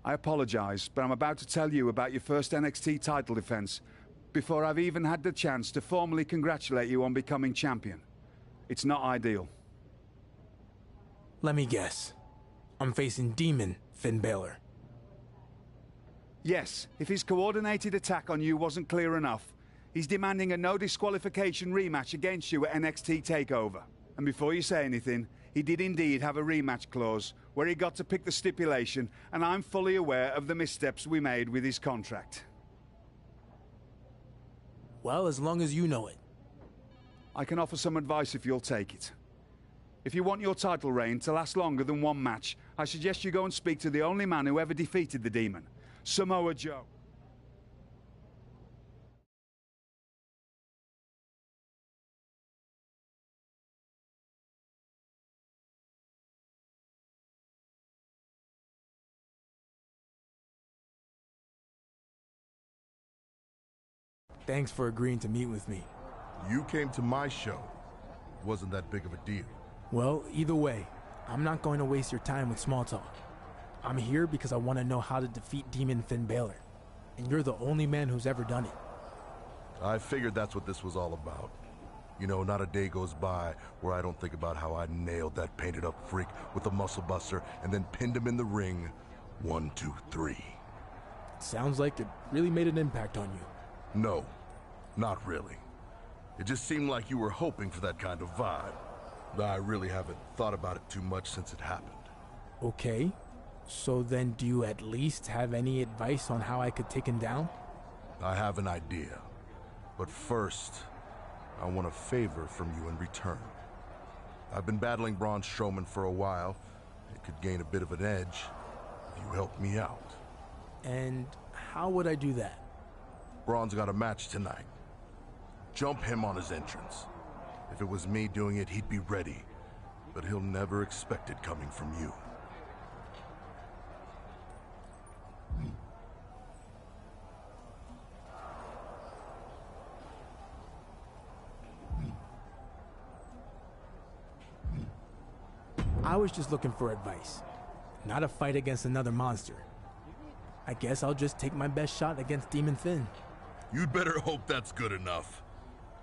I apologize, but I'm about to tell you about your first NXT title defense before I've even had the chance to formally congratulate you on becoming champion. It's not ideal. Let me guess. I'm facing Demon Finn Balor. Yes, if his coordinated attack on you wasn't clear enough, he's demanding a no disqualification rematch against you at NXT TakeOver. And before you say anything, he did indeed have a rematch clause where he got to pick the stipulation, and I'm fully aware of the missteps we made with his contract. Well, as long as you know it. I can offer some advice if you'll take it. If you want your title reign to last longer than one match, I suggest you go and speak to the only man who ever defeated the Demon, Samoa Joe. Thanks for agreeing to meet with me. You came to my show. Wasn't that big of a deal. Well, either way, I'm not going to waste your time with small talk. I'm here because I want to know how to defeat Demon Finn Balor. And you're the only man who's ever done it. I figured that's what this was all about. You know, not a day goes by where I don't think about how I nailed that painted up freak with a muscle buster and then pinned him in the ring. 1, 2, 3. Sounds like it really made an impact on you. No, not really. It just seemed like you were hoping for that kind of vibe. I really haven't thought about it too much since it happened. Okay, so then do you at least have any advice on how I could take him down? I have an idea. But first, I want a favor from you in return. I've been battling Braun Strowman for a while. It could gain a bit of an edge if you help me out. And how would I do that? Braun's got a match tonight. Jump him on his entrance. If it was me doing it, he'd be ready. But he'll never expect it coming from you. I was just looking for advice, not a fight against another monster. I guess I'll just take my best shot against Demon Finn. You'd better hope that's good enough.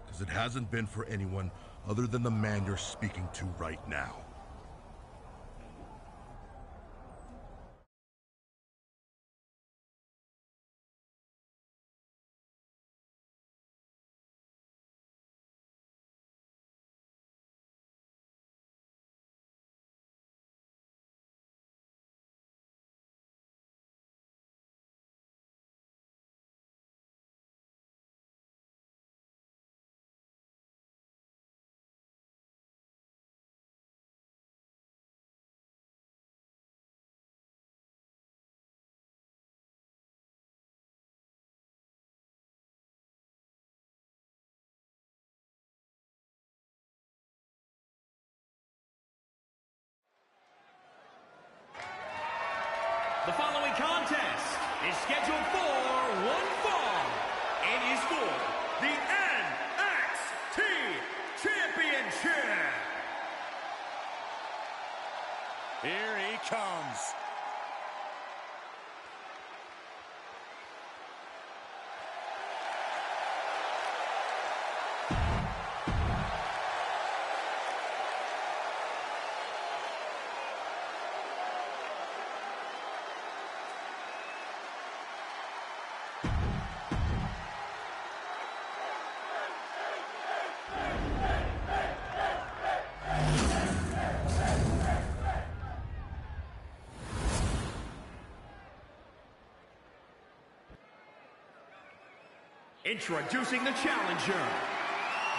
Because it hasn't been for anyone other than the man you're speaking to right now. The following contest is scheduled for one fall. It is for the NXT Championship. Here he comes. Introducing the challenger,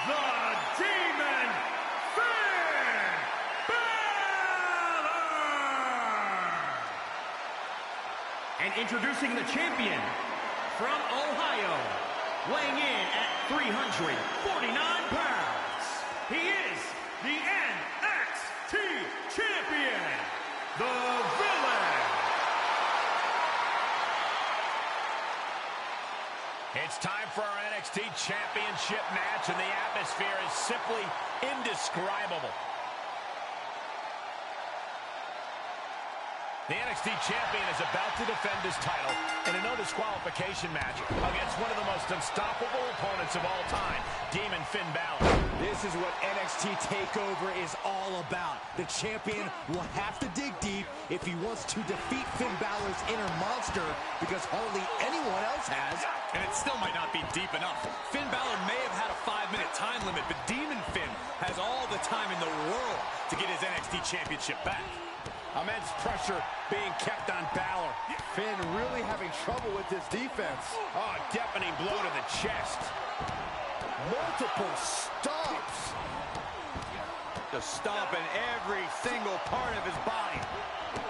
the Demon Finn Balor! And introducing the champion, from Ohio, weighing in at 349 pounds, he is the NXT Champion, the Villain! It's time for our NXT Championship match, and the atmosphere is simply indescribable. The NXT champion is about to defend his title in a no disqualification match against one of the most unstoppable opponents of all time, Demon Finn Balor. This is what NXT TakeOver is all about. The champion will have to dig deep if he wants to defeat Finn Balor's inner monster, because hardly anyone else has. And it still might not be deep enough. Finn Balor may have had a 5-minute time limit, but Demon Finn has all the time in the world to get his NXT championship back. Immense pressure being kept on Balor. Finn really having trouble with this defense. Oh, deafening blow to the chest. Multiple stomps. The stomp in every single part of his body.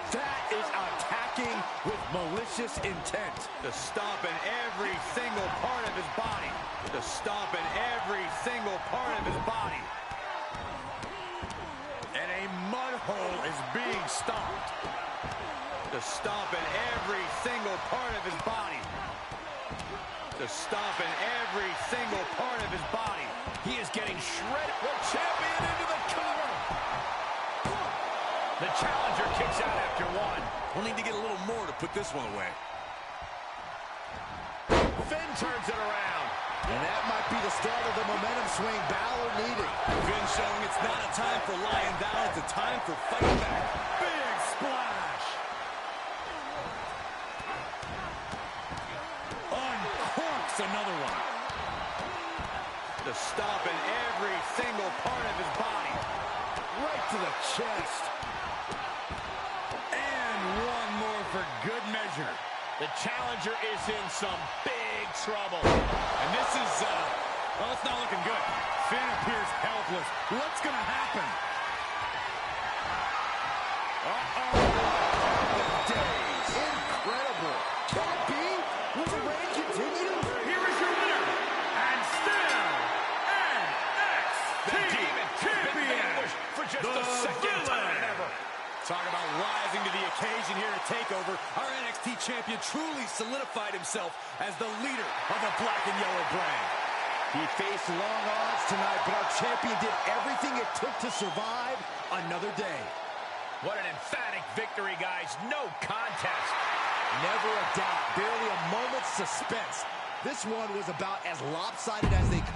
That is attacking with malicious intent. The stomp in every single part of his body. The stomp in every single part of his body. And a mud hole is being stomped. The stomp in every single part of his body. The stomp in every single part of his body. He is getting shredded. The champion into the cover. The challenger kicks out after one. We'll need to get a little more to put this one away. Finn turns it around. And that might be the start of the momentum swing Balor needed. Finn showing it's not a time for lying down, it's a time for fighting back. Big splash. Uncorks another one. The stomp in every single part of his body. Right to the chest. And one more for good measure. The challenger is in some big trouble. And this is, well, it's not looking good. Finn appears helpless. What's going to happen? Days. Incredible. Can it be? Will the reign continue? Here is your winner, and still The NXT Demon champion, for just the the second time Villain. ever. Talk about rising to the occasion here at TakeOver. Our NXT champion truly solidified himself as the leader of the black and yellow brand. He faced long odds tonight, but our champion did everything it took to survive another day. What an emphatic victory, guys. No contest. Never a doubt, barely a moment's suspense. This one was about as lopsided as they could.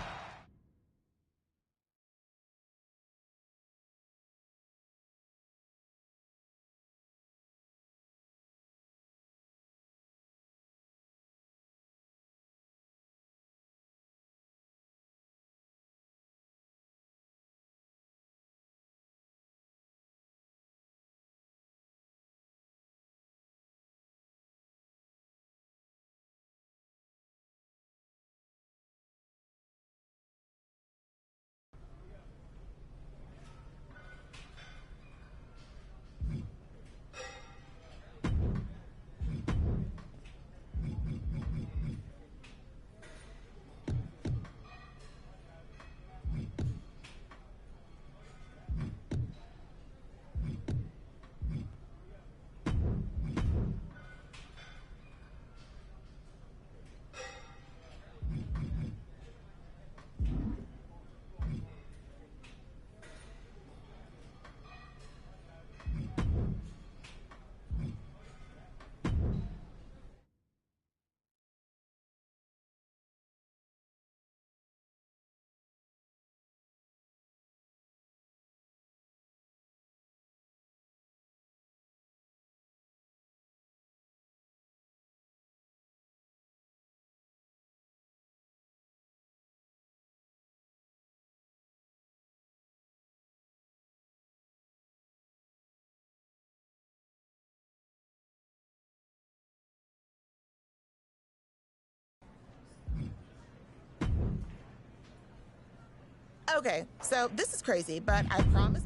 Okay, so this is crazy, but I promise.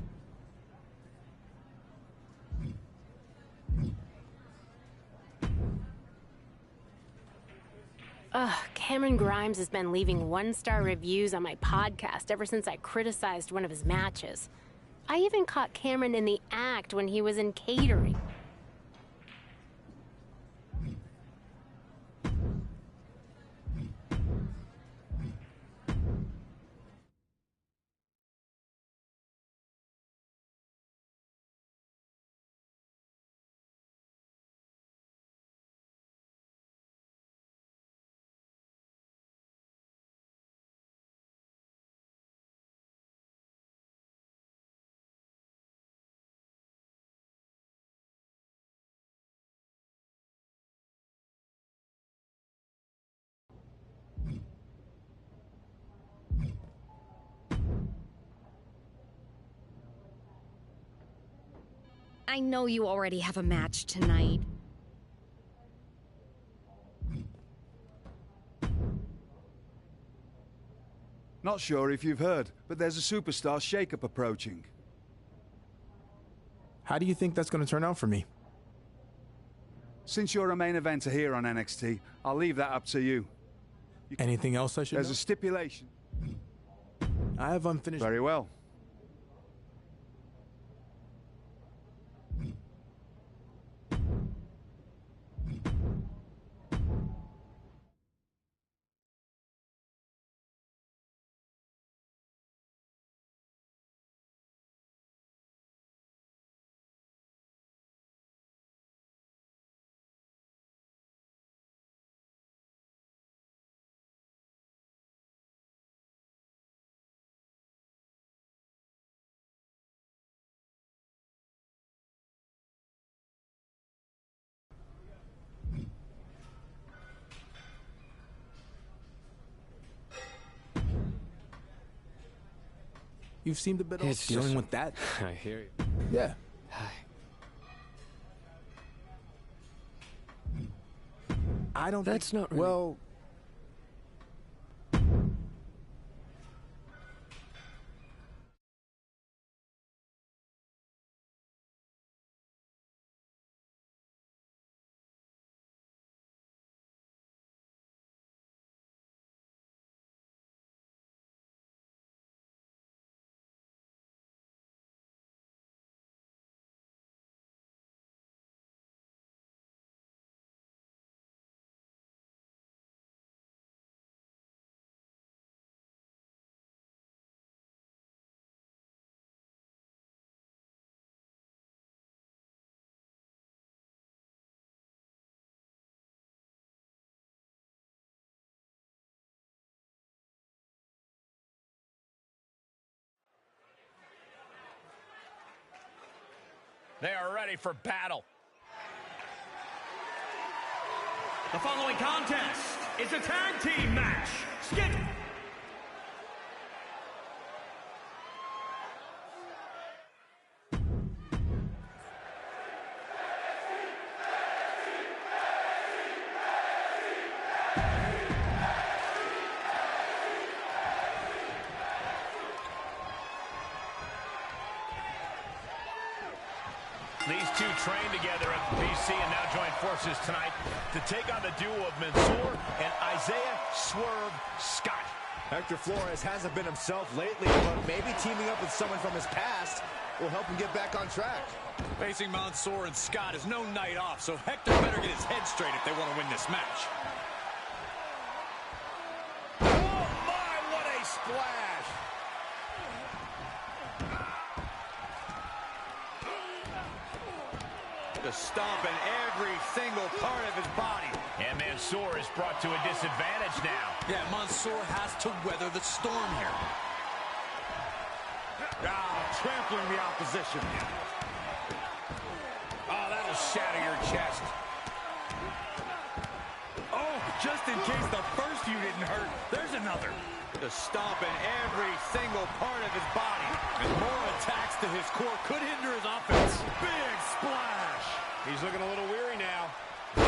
Cameron Grimes has been leaving one-star reviews on my podcast ever since I criticized one of his matches. I even caught Cameron in the act when he was in catering. I know you already have a match tonight. Not sure if you've heard, but there's a superstar shakeup approaching. How do you think that's going to turn out for me? Since you're a main eventer here on NXT, I'll leave that up to you. Anything else I should There's know? a stipulation. I have unfinished... Very well. You've seemed a bit off dealing with that. I hear you. Yeah. I don't That's think... not really... Well... They are ready for battle. The following contest is a tag team match. Scheduled. These two trained together at the PC and now join forces tonight to take on the duo of Mansoor and Isaiah Swerve Scott. Hector Flores hasn't been himself lately, but maybe teaming up with someone from his past will help him get back on track. Facing Mansoor and Scott is no night off, so Hector better get his head straight if they want to win this match. Oh my, what a splash! To stomp in every single part of his body. And Mansoor is brought to a disadvantage now. Yeah, Mansoor has to weather the storm here. Trampling the opposition. Oh, that'll shatter your chest. Oh, just in case the first few didn't hurt, there's another. To stomp in every single part of his body. And more attacks to his core could hinder his offense. Big splash. He's looking a little weary now.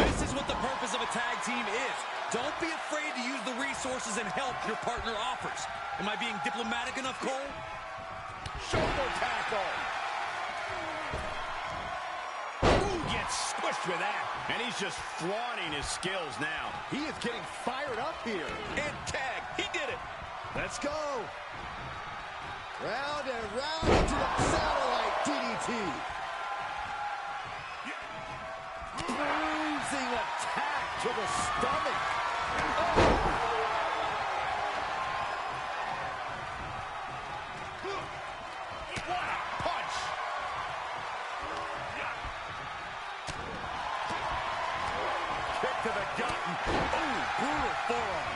This is what the purpose of a tag team is. Don't be afraid to use the resources and help your partner offers. Am I being diplomatic enough, Cole? Shoulder tackle. Ooh, gets squished with that. And he's just flaunting his skills now. He is getting fired up here. And tag. He did it. Let's go. Round and round into the satellite DDT. Bruising attack to the stomach. Oh. What a punch! Kick to the gut. Ooh, brutal forearm.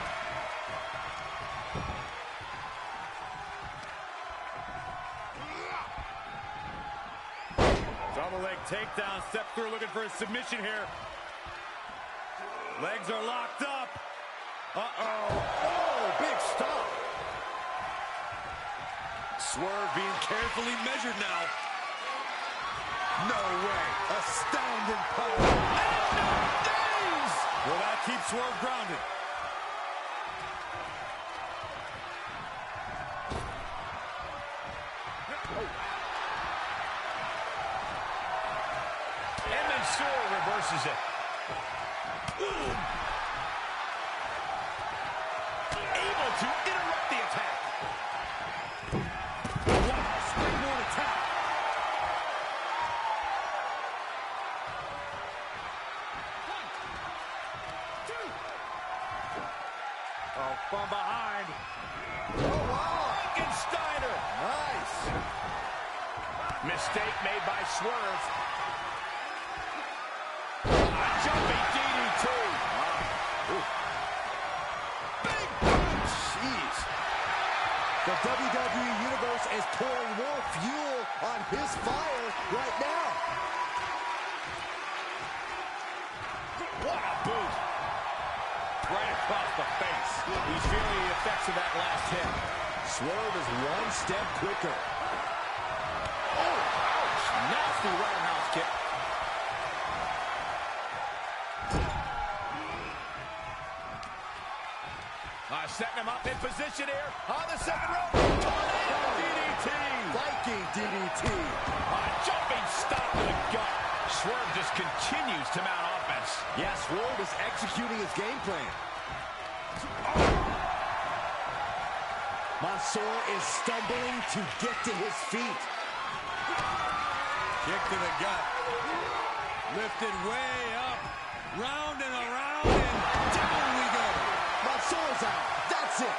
Double leg takedown. Step through looking for a submission here. Legs are locked up. Uh-oh. Oh, big stop. Swerve being carefully measured now. No way. Astounding power. And well, that keeps Swerve grounded. And Mansoor reverses it. Able to interrupt the attack. Wow, springboard attack. Oh, from behind. Oh, wow. Frankensteiner. Nice. Mistake made by Swerve. A jumping DDT. Wow. Big punch. Jeez. The WWE Universe is pouring more fuel on his fire right now. What a boot. Right across the face. He's feeling the effects of that last hit. Swerve is one step quicker. Oh, ouch. Nasty roundhouse kick. Setting him up in position here on the second rope. Tornado DDT. Viking DDT. A jumping stop to the gut. Swerve just continues to mount offense. Yeah, Swerve is executing his game plan. Mansoor is stumbling to get to his feet. Kick to the gut. Lifted way up. Round and around and down we go. Mansoor's out. That's it.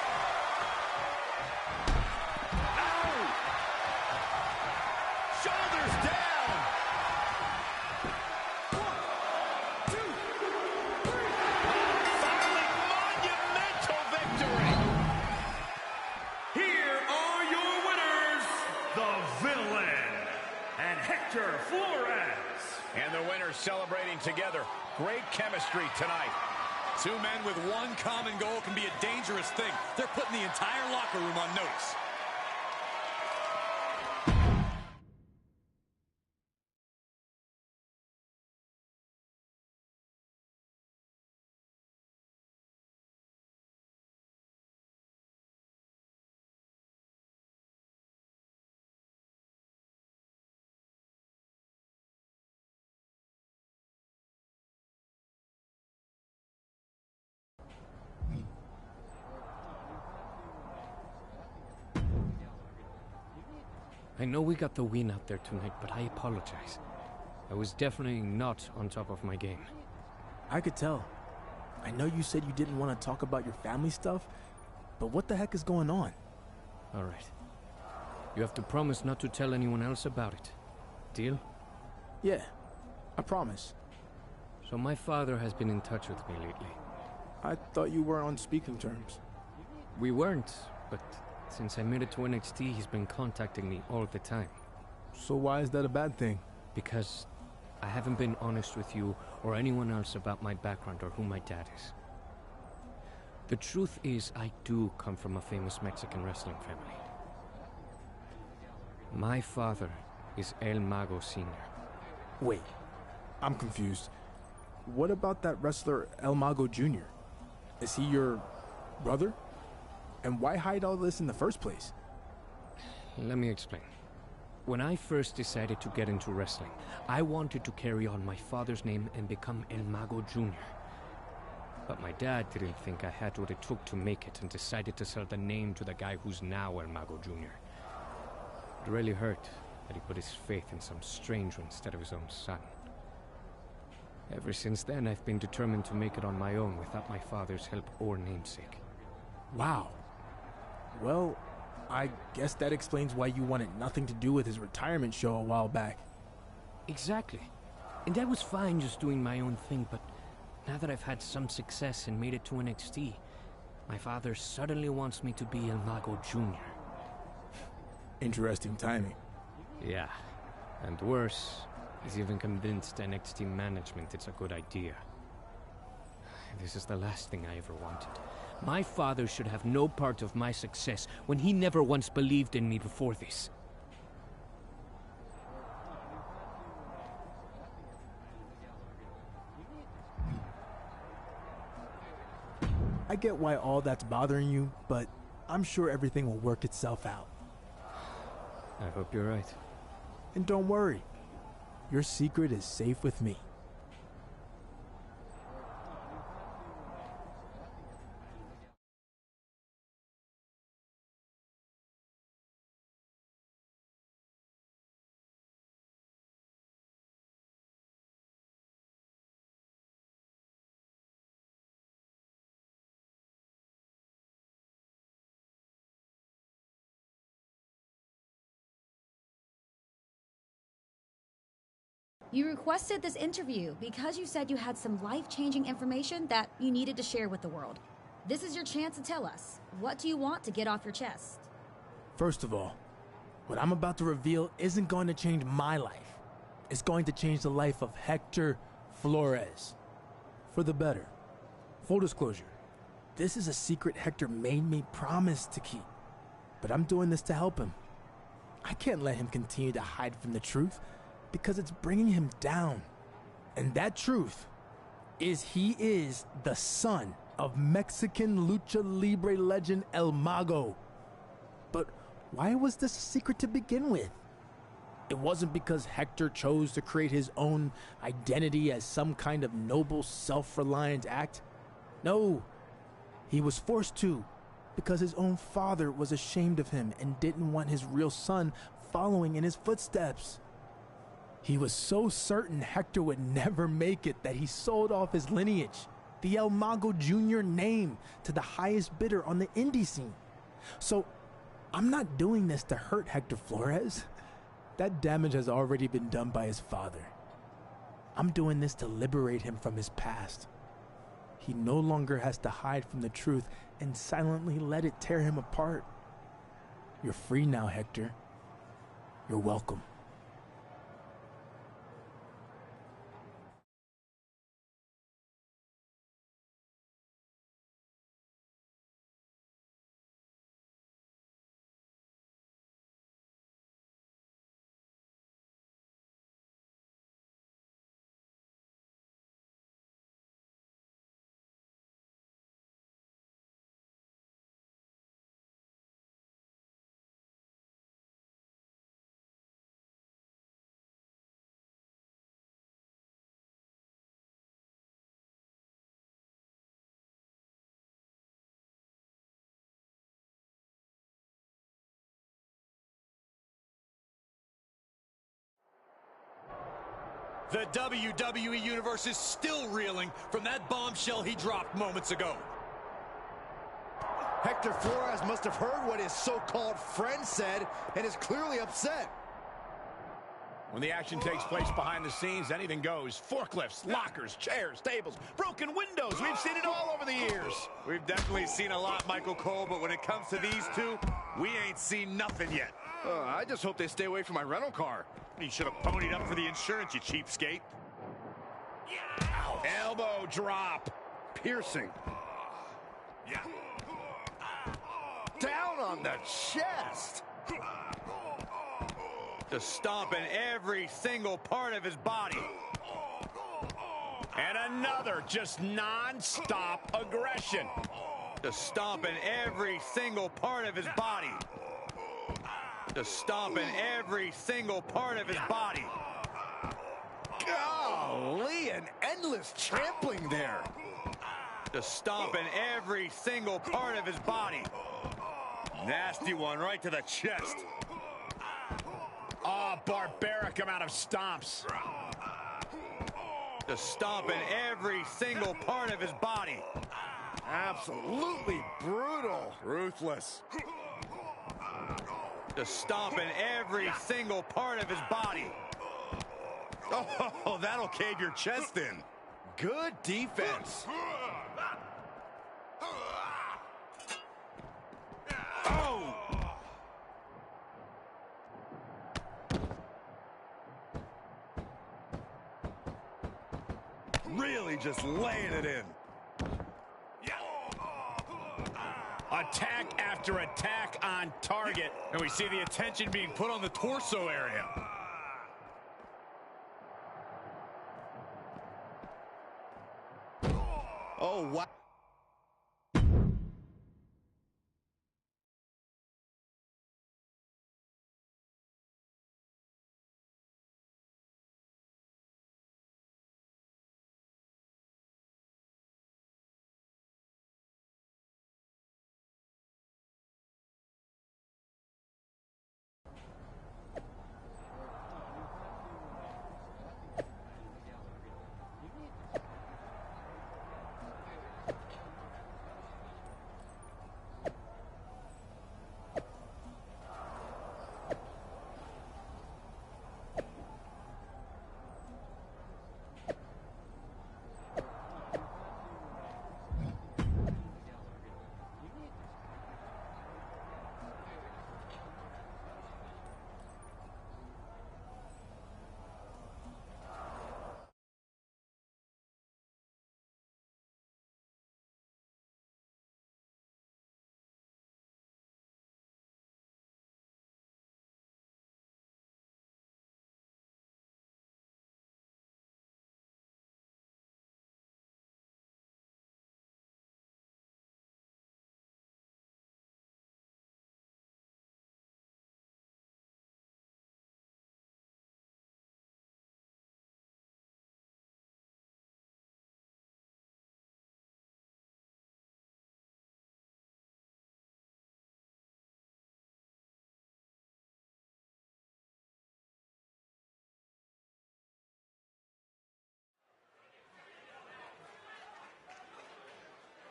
Ow! Shoulders down. 1, 2, 3. Finally, monumental victory. Here are your winners, the Villain and Hector Flores. And the winners celebrating together. Great chemistry tonight. Two men with one common goal can be a dangerous thing. They're putting the entire locker room on notice. I know we got the win out there tonight, but I apologize. I was definitely not on top of my game. I could tell. I know you said you didn't want to talk about your family stuff, but what the heck is going on? All right. You have to promise not to tell anyone else about it. Deal? Yeah, I promise. So my father has been in touch with me lately. I thought you were on speaking terms. We weren't, but since I made it to NXT, he's been contacting me all the time. So why is that a bad thing? Because I haven't been honest with you or anyone else about my background or who my dad is. The truth is, I do come from a famous Mexican wrestling family. My father is El Mago Sr. Wait, I'm confused. What about that wrestler El Mago Jr.? Is he your brother? And why hide all this in the first place? Let me explain. When I first decided to get into wrestling, I wanted to carry on my father's name and become El Mago Jr. But my dad didn't think I had what it took to make it and decided to sell the name to the guy who's now El Mago Jr. It really hurt that he put his faith in some stranger instead of his own son. Ever since then, I've been determined to make it on my own without my father's help or namesake. Wow. Well, I guess that explains why you wanted nothing to do with his retirement show a while back. Exactly. And I was fine just doing my own thing, but now that I've had some success and made it to NXT, my father suddenly wants me to be El Mago Jr. Interesting timing. Yeah. And worse, he's even convinced NXT management it's a good idea. This is the last thing I ever wanted. My father should have no part of my success when he never once believed in me before this. I get why all that's bothering you, but I'm sure everything will work itself out. I hope you're right. And don't worry, your secret is safe with me. You requested this interview because you said you had some life-changing information that you needed to share with the world. This is your chance to tell us. What do you want to get off your chest? First of all, what I'm about to reveal isn't going to change my life. It's going to change the life of Hector Flores. For the better. Full disclosure, this is a secret Hector made me promise to keep. But I'm doing this to help him. I can't let him continue to hide from the truth, because it's bringing him down. And that truth is he is the son of Mexican lucha libre legend El Mago. But why was this a secret to begin with? It wasn't because Hector chose to create his own identity as some kind of noble self-reliant act. No, he was forced to because his own father was ashamed of him and didn't want his real son following in his footsteps. He was so certain Hector would never make it that he sold off his lineage, the El Mago Jr. name, to the highest bidder on the indie scene. So, I'm not doing this to hurt Hector Flores. That damage has already been done by his father. I'm doing this to liberate him from his past. He no longer has to hide from the truth and silently let it tear him apart. You're free now, Hector. You're welcome. The WWE Universe is still reeling from that bombshell he dropped moments ago. Hector Flores must have heard what his so-called friend said and is clearly upset. When the action takes place behind the scenes, anything goes. Forklifts, lockers, chairs, tables, broken windows. We've seen it all over the years. We've definitely seen a lot, Michael Cole, but when it comes to these two, we ain't seen nothing yet. I just hope they stay away from my rental car. You should have ponied up for the insurance, you cheapskate. Elbow drop. Piercing. Down on the chest. Just stomping every single part of his body. And another just non-stop aggression. Just stomping every single part of his body. Just stomping every single part of his body. Golly, an endless trampling there. Just stomping every single part of his body. Nasty one right to the chest. Oh, barbaric amount of stomps. Just stomping every single part of his body. Absolutely brutal. Ruthless. Just stomping every single part of his body. Oh, that'll cave your chest in. Good defense. Oh! Really just laying it in. Attack after attack on target, and we see the attention being put on the torso area. Oh, wow.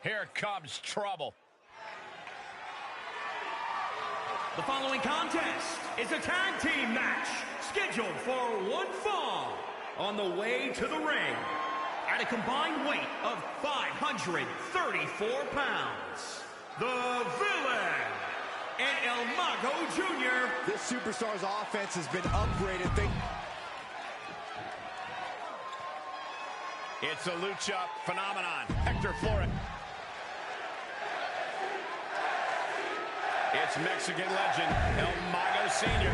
Here comes trouble. The following contest is a tag team match scheduled for one fall on the way to the ring at a combined weight of 534 pounds. The Villain and El Mago Jr. This superstar's offense has been upgraded. It's a lucha phenomenon. Hector Flores. It's Mexican legend, El Mago Sr.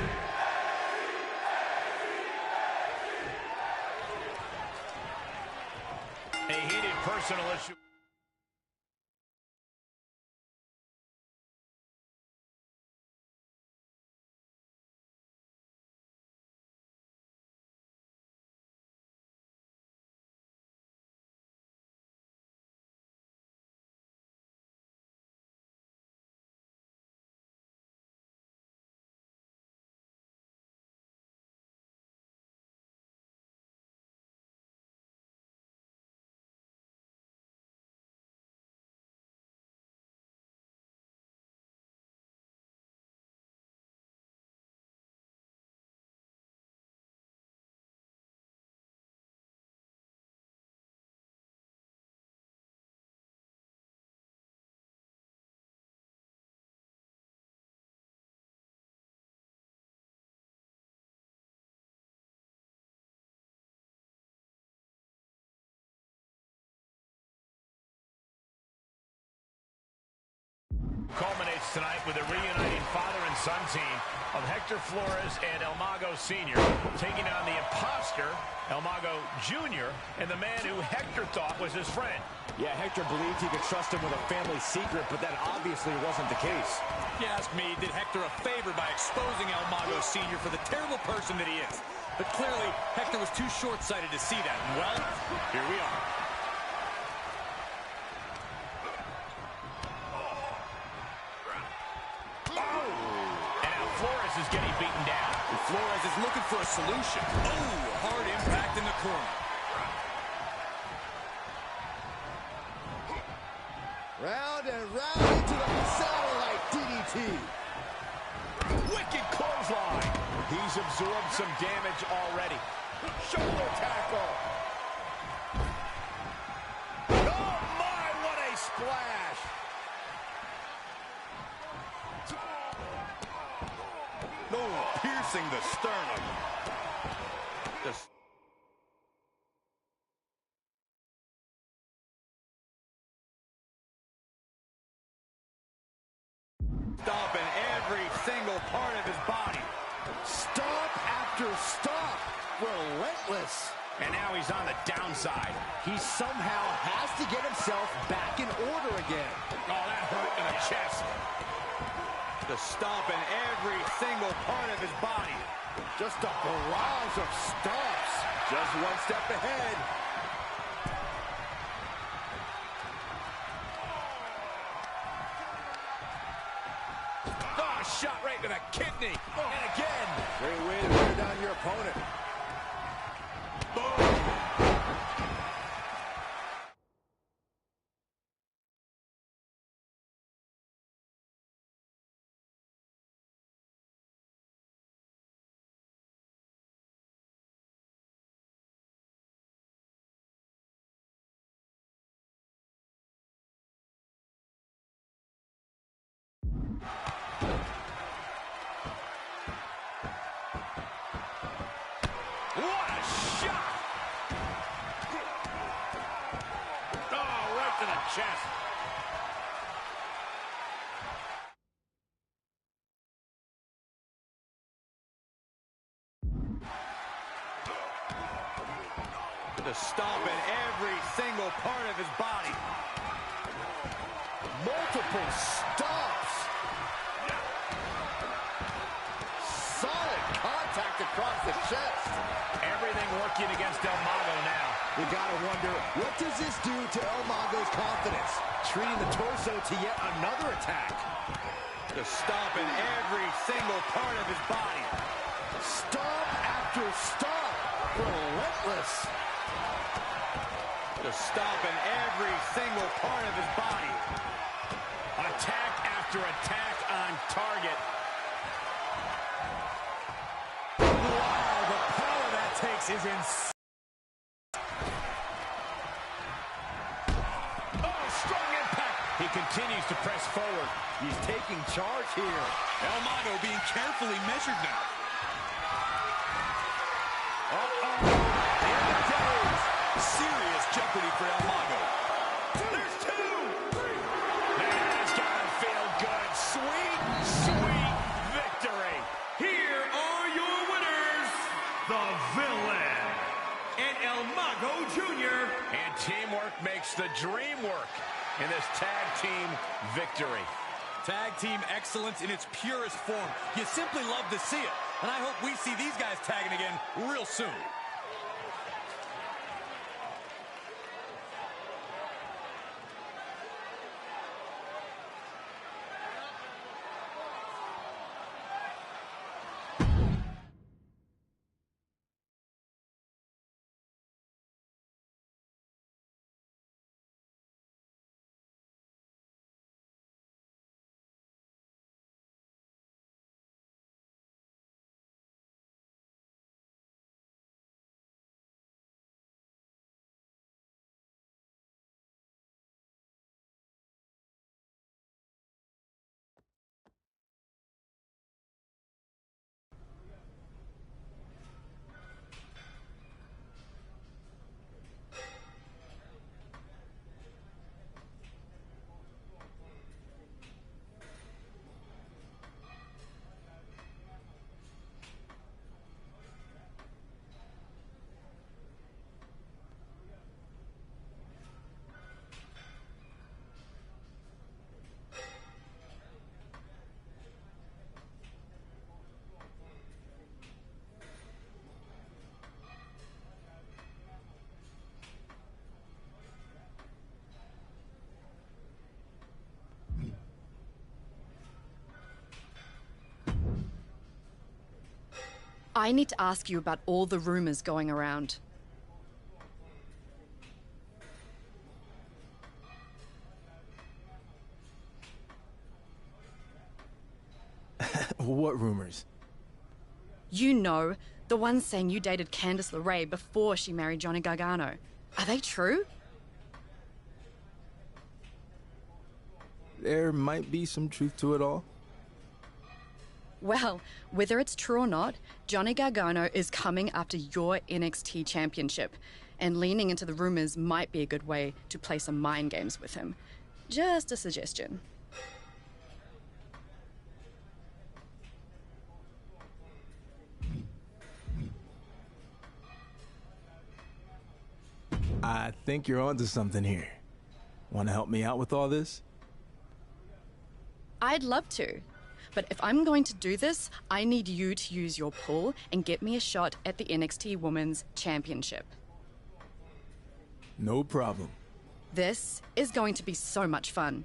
A heated personal issue. Culminates tonight with a reuniting father and son team of Hector Flores and El Mago Sr. taking on the imposter, El Mago Jr., and the man who Hector thought was his friend. Yeah, Hector believed he could trust him with a family secret, but that obviously wasn't the case. If you ask me, did Hector a favor by exposing El Mago Sr. for the terrible person that he is. But clearly, Hector was too short-sighted to see that. And well, here we are. Is getting beaten down. And Flores is looking for a solution. Oh, hard impact in the corner. Round and round into the satellite DDT. Wicked clothesline. He's absorbed some damage already. Shoulder tackle. Oh my, what a splash. Oh, piercing the sternum. Stomping every single part of his body. Stomp after stomp. Relentless. And now he's on the downside. He somehow has to get himself back in order again. Oh, that hurt in the chest. The stomping every single part of his body. Just a barrage of stomps. Just one step ahead. Oh, shot right to the kidney. Oh. And again. Great way to wear down your opponent. Boom. What a shot! Oh, right to the chest. The stomping every single part of his body. Multiple stomps. Solid contact across the chest. Everything working against El Mago now. You gotta wonder, what does this do to El Mago's confidence? Treating the torso to yet another attack. The stomping every single part of his body. Stomp after stomp. Relentless. Just stomping every single part of his body. Attack after attack on target. Wow, the power that takes is insane. He continues to press forward. He's taking charge here. El Mago being carefully measured now. Uh-oh. Here it goes. Serious jeopardy for El Mago. There's two. That's gotta feel good. Sweet, sweet victory. Here are your winners, the Villain and El Mago Jr. And teamwork makes the dream work in this tag team victory. Tag team excellence in its purest form. You simply love to see it. And I hope we see these guys tagging again real soon. I need to ask you about all the rumors going around. What rumors? You know, the ones saying you dated Candice LeRae before she married Johnny Gargano. Are they true? There might be some truth to it all. Well, whether it's true or not, Johnny Gargano is coming after your NXT championship, and leaning into the rumors might be a good way to play some mind games with him. Just a suggestion. I think you're onto something here. Want to help me out with all this? I'd love to. But if I'm going to do this, I need you to use your pull and get me a shot at the NXT Women's Championship. No problem. This is going to be so much fun.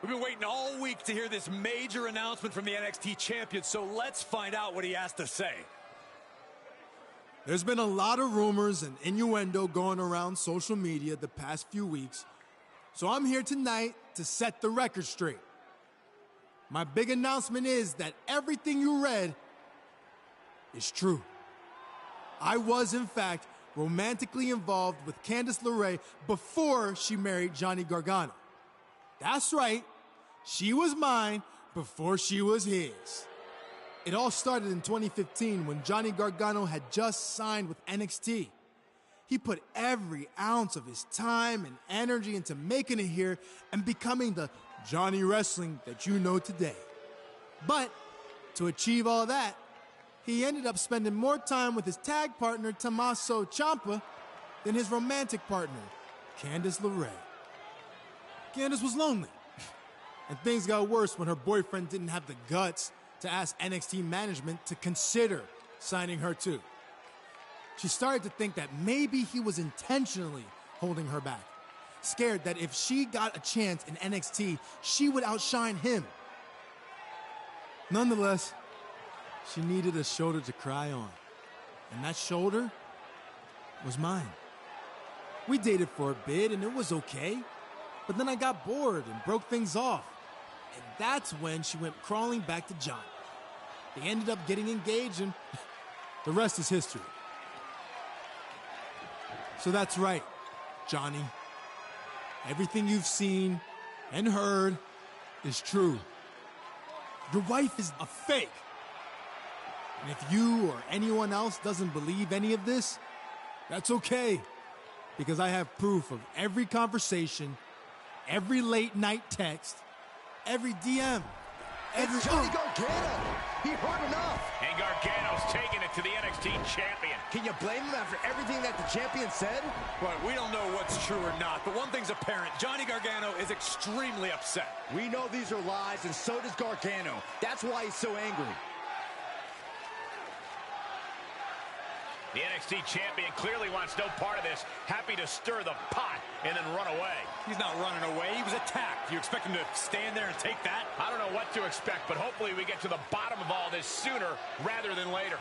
We've been waiting all week to hear this major announcement from the NXT champion, so let's find out what he has to say. There's been a lot of rumors and innuendo going around social media the past few weeks, so I'm here tonight to set the record straight. My big announcement is that everything you read is true. I was, in fact, romantically involved with Candice LeRae before she married Johnny Gargano. That's right, she was mine before she was his. It all started in 2015 when Johnny Gargano had just signed with NXT. He put every ounce of his time and energy into making it here and becoming the Johnny Wrestling that you know today. But to achieve all that, he ended up spending more time with his tag partner, Tommaso Ciampa, than his romantic partner, Candice LeRae. Candice was lonely, and things got worse when her boyfriend didn't have the guts to ask NXT management to consider signing her too. She started to think that maybe he was intentionally holding her back, scared that if she got a chance in NXT, she would outshine him. Nonetheless, she needed a shoulder to cry on, and that shoulder was mine. We dated for a bit, and it was okay, but then I got bored and broke things off, and that's when she went crawling back to John. They ended up getting engaged, and the rest is history. So that's right, Johnny. Everything you've seen and heard is true. Your wife is a fake. And if you or anyone else doesn't believe any of this, that's okay. Because I have proof of every conversation, every late night text, every DM, every... It's Johnny Gargano! He heard enough! And Gargano's taking it to the NXT champion. Can you blame him after everything that the champion said? Right, we don't know what's true or not, but one thing's apparent. Johnny Gargano is extremely upset. We know these are lies, and so does Gargano. That's why he's so angry. The NXT champion clearly wants no part of this. Happy to stir the pot and then run away. He's not running away. He was attacked. You expect him to stand there and take that? I don't know what to expect, but hopefully we get to the bottom of all this sooner rather than later.